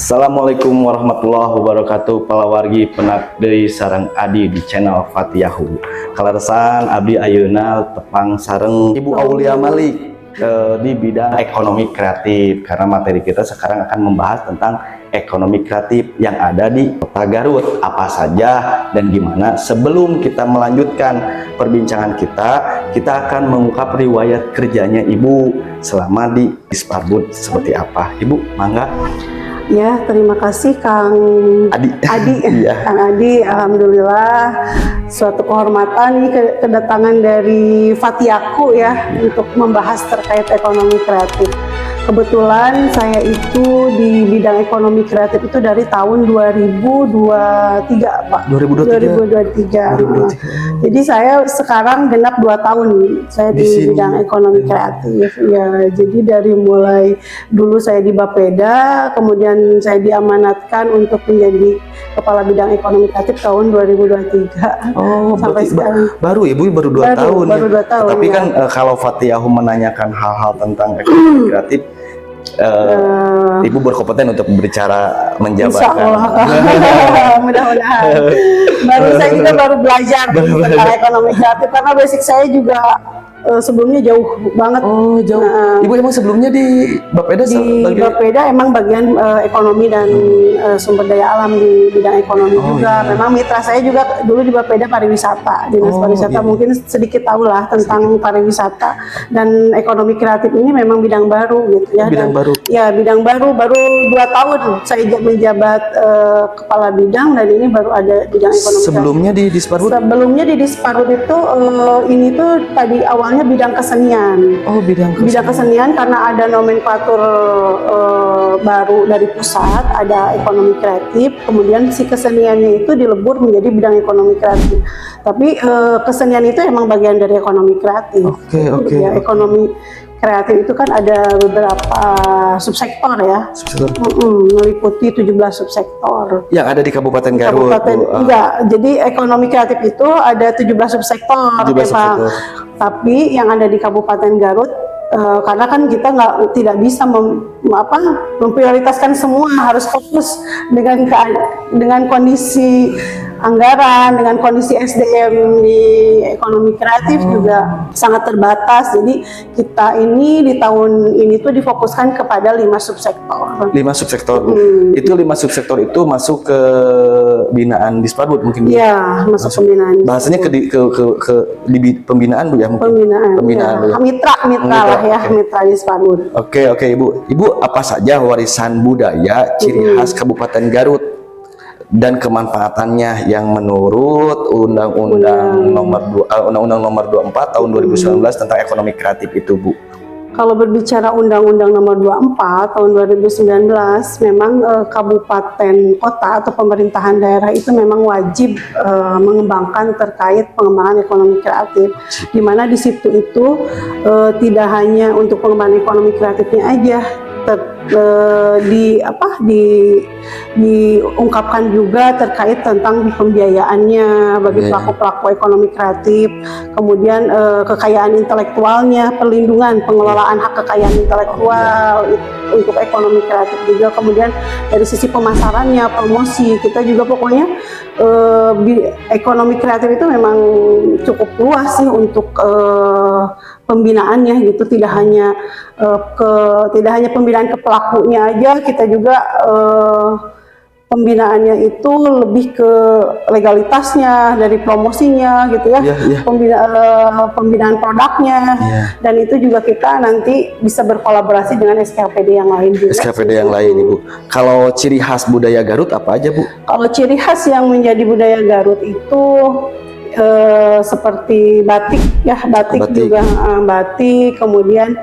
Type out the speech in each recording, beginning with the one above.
Assalamualaikum warahmatullahi wabarakatuh. Palawargi penak deui sareng Adi di channel Fatiyahu. Kalaresan Abdi ayeuna tepang sareng Ibu Aulia Malik di bidang ekonomi kreatif, karena materi kita sekarang akan membahas tentang ekonomi kreatif yang ada di Kota Garut, apa saja dan gimana. Sebelum kita melanjutkan perbincangan kita akan mengungkap riwayat kerjanya Ibu selama di Disparbud seperti apa. Ibu, mangga. Ya, terima kasih Kang Adi. Iya. Kang Adi, alhamdulillah suatu kehormatan nih kedatangan dari Fatiyahu ya untuk membahas terkait ekonomi kreatif. Kebetulan saya itu di bidang ekonomi kreatif itu dari tahun 2023 Pak. 2023. Jadi saya sekarang genap 2 tahun saya di bidang ekonomi kreatif. Ya, jadi dari mulai dulu saya di Bapeda, kemudian saya diamanatkan untuk menjadi kepala bidang ekonomi kreatif tahun 2023. Oh, sampai sekarang. Baru Ibu baru 2 tahun. Baru 2 tahun. Tapi ya. kan kalau Fatiyahu menanyakan hal-hal tentang ekonomi kreatif, Ibu berkompeten untuk berbicara menjabarkan. Insya Allah, mudah-mudahan. Saya juga baru belajar tentang ekonomi kreatif karena basic saya juga sebelumnya jauh banget. Oh, jauh. Ibu emang sebelumnya di Bapeda? Di Bapeda emang bagian ekonomi dan sumber daya alam di bidang ekonomi juga. Iya. Memang mitra saya juga dulu di Bapeda pariwisata, dinas pariwisata. Iya. Mungkin sedikit tahu lah tentang pariwisata dan ekonomi kreatif ini memang bidang baru gitu ya. Bidang baru. Ya, bidang baru 2 tahun saya menjabat kepala bidang dan ini baru ada bidang ekonomi. Sebelumnya di Disparbud? Sebelumnya di Disparbud itu ini tuh tadi awalnya bidang kesenian. Oh, bidang kesenian karena ada nomenklatur baru dari pusat, ada ekonomi kreatif, kemudian si keseniannya itu dilebur menjadi bidang ekonomi kreatif. Tapi kesenian itu emang bagian dari ekonomi kreatif. Oke. Ya, ekonomi kreatif itu kan ada beberapa subsektor ya. Meliputi 17 subsektor. Yang ada di Kabupaten Garut. Enggak, jadi ekonomi kreatif itu ada 17 subsektor. Tapi yang ada di Kabupaten Garut, karena kan kita tidak bisa memprioritaskan semua, harus fokus dengan kondisi anggaran, dengan kondisi SDM di ekonomi kreatif juga sangat terbatas. Jadi kita ini di tahun ini tuh difokuskan kepada 5 subsektor. 5 subsektor. Itu 5 subsektor itu masuk ke binaan Disparbud mungkin? Iya, masuk pembinaan. Bahasanya di pembinaan Bu ya? Pembinaan ya. Mitra lah ya, mitra Disparbud. Oke Ibu. Ibu, apa saja warisan budaya ciri khas Kabupaten Garut dan kemanfaatannya yang menurut Undang-Undang Nomor 24 Tahun 2019 tentang ekonomi kreatif itu, Bu? Kalau berbicara Undang-Undang Nomor 24 Tahun 2019, memang kabupaten kota atau pemerintahan daerah itu memang wajib mengembangkan terkait pengembangan ekonomi kreatif. Di mana di situ itu tidak hanya untuk pengembangan ekonomi kreatifnya aja, diungkapkan juga terkait tentang pembiayaannya bagi pelaku-pelaku ekonomi kreatif, kemudian kekayaan intelektualnya, perlindungan pengelolaan hak kekayaan intelektual untuk ekonomi kreatif juga, kemudian dari sisi pemasarannya, promosi, kita juga pokoknya ekonomi kreatif itu memang cukup luas sih untuk pembinaannya gitu, tidak hanya pembinaan ke pelakunya aja, kita juga pembinaannya itu lebih ke legalitasnya, dari promosinya gitu ya, pembinaan produknya, dan itu juga kita nanti bisa berkolaborasi dengan SKPD yang lain juga. SKPD yang lain, Ibu. Kalau ciri khas budaya Garut apa aja, Bu? Kalau ciri khas yang menjadi budaya Garut itu seperti batik ya, batik. Juga batik, kemudian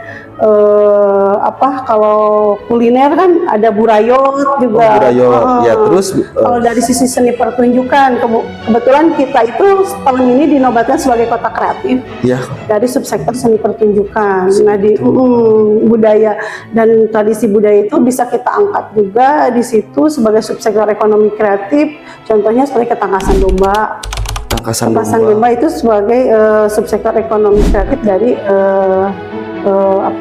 kalau kuliner kan ada burayot juga. Ya, terus kalau dari sisi seni pertunjukan, kebetulan kita itu tahun ini dinobatkan sebagai kota kreatif ya, dari subsektor seni pertunjukan. Nah, di budaya dan tradisi budaya itu bisa kita angkat juga di situ sebagai subsektor ekonomi kreatif. Contohnya seperti ketangkasan domba. Ketangkasan domba itu sebagai subsektor ekonomi kreatif dari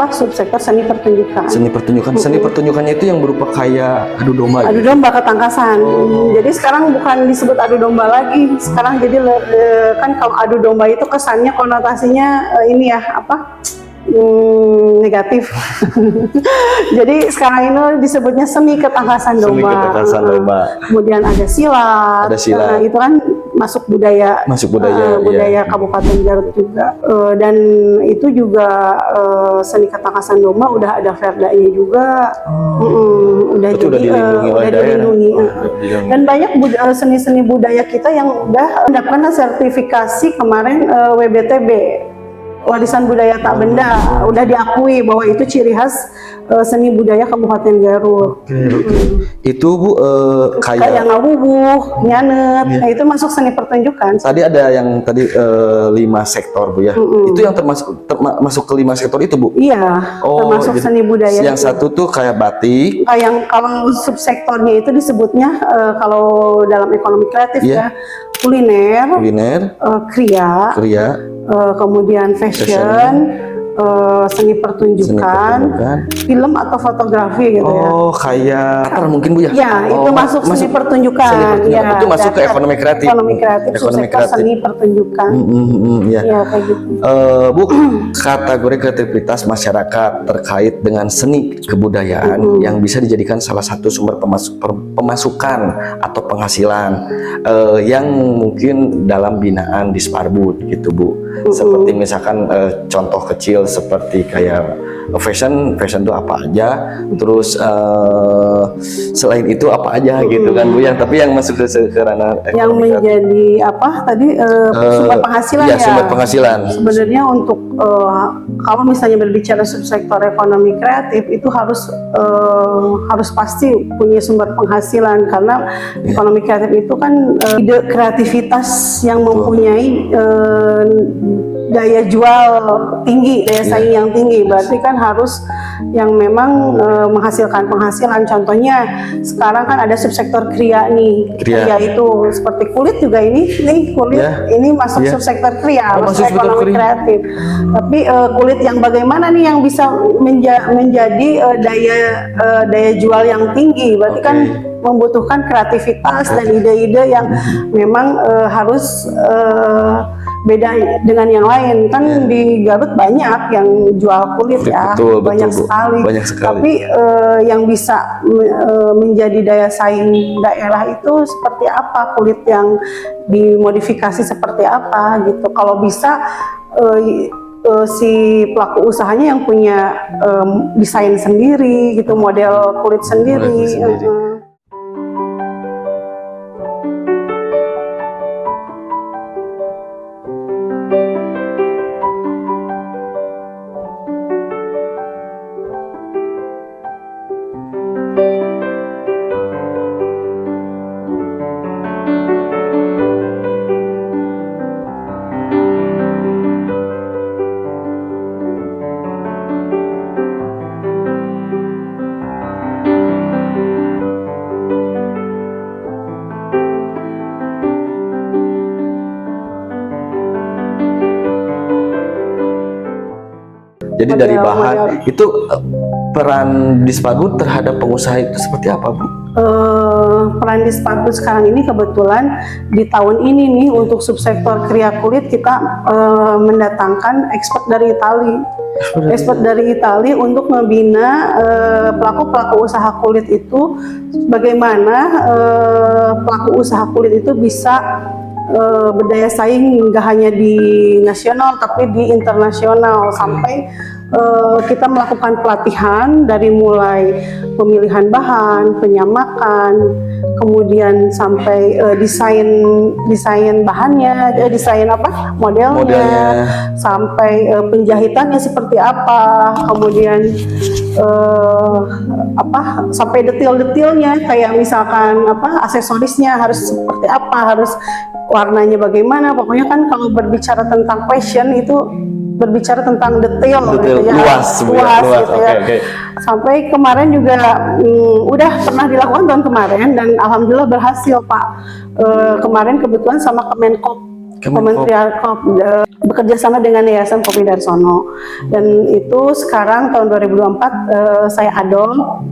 subsektor seni pertunjukan. Seni pertunjukan. Seni pertunjukannya itu yang berupa kayak adu domba. Adu domba, ketangkasan. Jadi sekarang bukan disebut adu domba lagi. Sekarang jadi kan kalau adu domba itu kesannya konotasinya ini ya negatif. Jadi sekarang ini disebutnya seni ketangkasan domba. Seni ketangkasan domba. Kemudian ada silat. Ada silat. Nah, itu kan masuk budaya iya. Kabupaten Garut juga. Dan itu juga seni ketangkasan domba udah ada Verdanya juga. Udah dilindungi. Dan banyak seni-seni budaya kita yang udah mendapatkan sertifikasi kemarin WBTB. Warisan budaya tak benda, udah diakui bahwa itu ciri khas seni budaya Kabupaten Garut. Itu Bu kayak ngawubuh, nyanet, nah itu masuk seni pertunjukan. Tadi ada yang 5 sektor Bu ya. Itu yang termasuk ke 5 sektor itu Bu? Iya, termasuk seni budaya. Yang satu tuh kayak batik. Yang kalau subsektornya itu disebutnya kalau dalam ekonomi kreatif ya kuliner, kriya, kemudian fashion, seni pertunjukan, film atau fotografi gitu ya. Oh, kayak mungkin Bu ya? Ya, itu masuk seni pertunjukan. Ya, itu masuk ke ekonomi kreatif. Subsektor seni pertunjukan. Ya, kayak gitu. Bu, kategori kreativitas masyarakat terkait dengan seni kebudayaan yang bisa dijadikan salah satu sumber pemasukan atau penghasilan yang mungkin dalam binaan Disparbud gitu Bu. Seperti misalkan contoh kecil seperti kayak fashion itu apa aja, terus selain itu apa aja gitu kan Bu ya, tapi yang masuk ke ranah yang menjadi sumber penghasilan sumber penghasilan. Sebenarnya untuk kalau misalnya berbicara subsektor ekonomi kreatif itu harus pasti punya sumber penghasilan, karena ekonomi kreatif itu kan ide kreativitas yang mempunyai daya jual tinggi, daya saing yang tinggi, berarti kan harus yang memang menghasilkan penghasilan. Contohnya sekarang kan ada subsektor kriya nih, kriya itu seperti kulit juga ini kulit ini masuk subsektor kriya, masuk ekonomi kreatif. Tapi kulit yang bagaimana nih yang bisa menjadi daya jual yang tinggi, berarti kan membutuhkan kreativitas dan ide-ide yang memang harus beda dengan yang lain. Kan di Garut banyak yang jual kulit ya, banyak sekali. Tapi yang bisa menjadi daya saing daerah itu seperti apa, kulit yang dimodifikasi seperti apa gitu. Kalau bisa si pelaku usahanya yang punya desain sendiri gitu, model kulit sendiri. Jadi dari bahan itu peran Disparbud terhadap pengusaha itu seperti apa Bu? Peran Disparbud sekarang ini kebetulan di tahun ini nih untuk subsektor kriya kulit kita mendatangkan ekspert dari Itali untuk membina pelaku-pelaku usaha kulit itu, bagaimana pelaku usaha kulit itu bisa berdaya saing nggak hanya di nasional tapi di internasional, sampai kita melakukan pelatihan dari mulai pemilihan bahan, penyamakan, kemudian sampai desain bahannya, modelnya, sampai penjahitannya seperti apa, kemudian sampai detail-detailnya kayak misalkan aksesorisnya harus seperti apa, harus warnanya bagaimana. Pokoknya kan kalau berbicara tentang fashion itu berbicara tentang detail gitu ya, luas gitu ya. Sampai kemarin juga udah pernah dilakukan tahun kemarin dan alhamdulillah berhasil Pak. Kemarin kebetulan sama Kemenkop Kementerian bekerja sama dengan Yayasan Poppy Darsono, dan itu sekarang tahun 2024 saya adopt,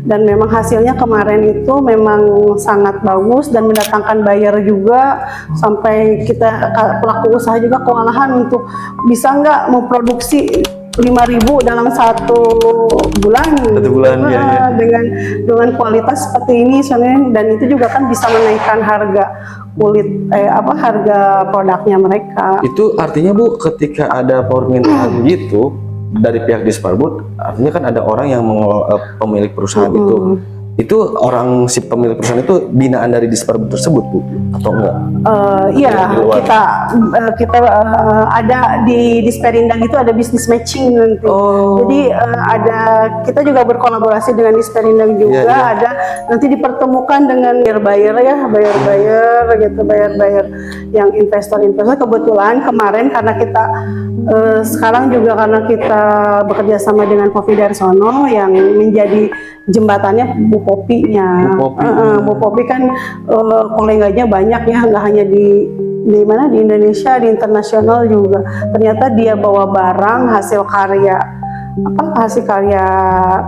dan memang hasilnya kemarin itu memang sangat bagus dan mendatangkan buyer juga, sampai kita pelaku usaha juga kewalahan untuk bisa nggak memproduksi 5.000 dalam satu bulan, ya. dengan kualitas seperti ini sebenarnya, dan itu juga kan bisa menaikkan harga harga produknya mereka. Itu artinya Bu, ketika ada permintaan gitu dari pihak Disparbud, artinya kan ada orang yang pemilik perusahaan itu orang si pemilik perusahaan itu binaan dari Disparbud tersebut Bu, atau enggak? Iya, kita ada di Disperindang itu ada bisnis matching nanti. Jadi kita juga berkolaborasi dengan Disperindang juga, ada nanti dipertemukan dengan buyer gitu, buyer yang investor. Kebetulan kemarin karena kita sekarang juga karena kita bekerja sama dengan Poppy Darsono yang menjadi jembatannya Bu Poppy-nya. Bu Poppy kan koleganya banyak ya, nggak hanya di Indonesia, di internasional juga. Ternyata dia bawa barang hasil karya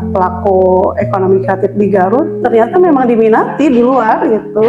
pelaku ekonomi kreatif di Garut, ternyata memang diminati di luar gitu.